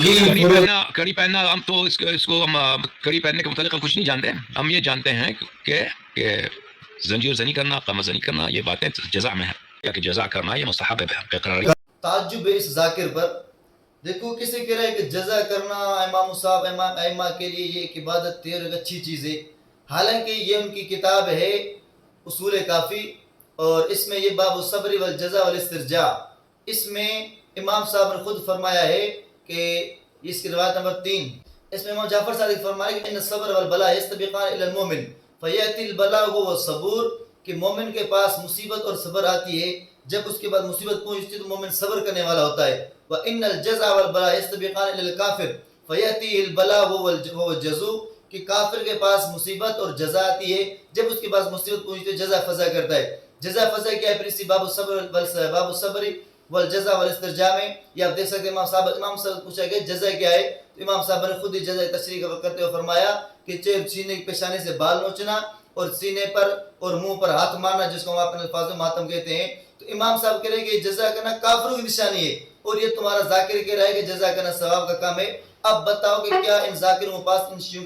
کڑی پہننا ہم تو اس کو ہم کڑی پہننے کے متعلق کچھ نہیں جانتے. ہم یہ جانتے ہیں کہ زنجیر زنی کرنا، قمر زنی کرنا، یہ باتیں جزا میں ہے کہ جزا کرنا یہ مستحب ہے. تعجب ہے اس ذاکر پر. دیکھو کسی کہہ رہا ہے کہ جزا کرنا امام صاحب امام ائمہ کے لیے یہ ایک عبادت ہے اور ایک اچھی چیز ہے، حالانکہ یہ ان کی کتاب ہے اصول کافی، اور اس میں یہ باب الصبر والجزاء والاسترجاع، اس میں امام صاحب نے خود فرمایا ہے کہ اس کی روایت نمبر 3، اس میں امام جعفر صادق فرمایا کہ ان الصبر والبلاء یستبقان الی المؤمن فیاتی البلاء وهو الصبور، کہ مومن کے پاس مصیبت اور صبر آتی ہے، جب اس کے بعد مصیبت پہنچتی ہے تو مومن صبر کرنے والا ہوتا ہے. وَإِنَّ الْجَزَاءَ وَالْبَلَاءَ يَسْتَبِقَانِ إِلَى الْكَافِرِ فَيَأْتِيهِ الْبَلَاءُ وَهُوَ الْجَزُوءُ، کہ کافر کے پاس مصیبت اور جزا آتی ہے، جب اس کے پاس مصیبت پہنچتی ہے جزا فضا کرتا ہے. جزا فضا کیا ہے؟ پھر اسی باب الصبر والجزاء والاسترجاع میں یہ آپ دیکھ سکتے ہیں. امام صاحب پوچھا کہ جزا کیا ہے، تو امام صاحب نے خود ہی جزا تشریح کرتے ہوئے فرمایا کہ سینے کی پیشانی سے بال نوچنا اور سینے پر اور منہ پر ہاتھ مارنا، جس کو ہم اپنے الفاظ میں ماتم کہتے ہیں. تو امام صاحب کہہ رہے ہیں کہ جزا کرنا کافروں کی نشانی ہے، اور یہ تمہارا ذاکر کہہ رہا ہے کہ جزا کرنا ثواب کا کام ہے. اب بتاؤ کہ کیا ان ذاکروں کے پاس ان شیعوں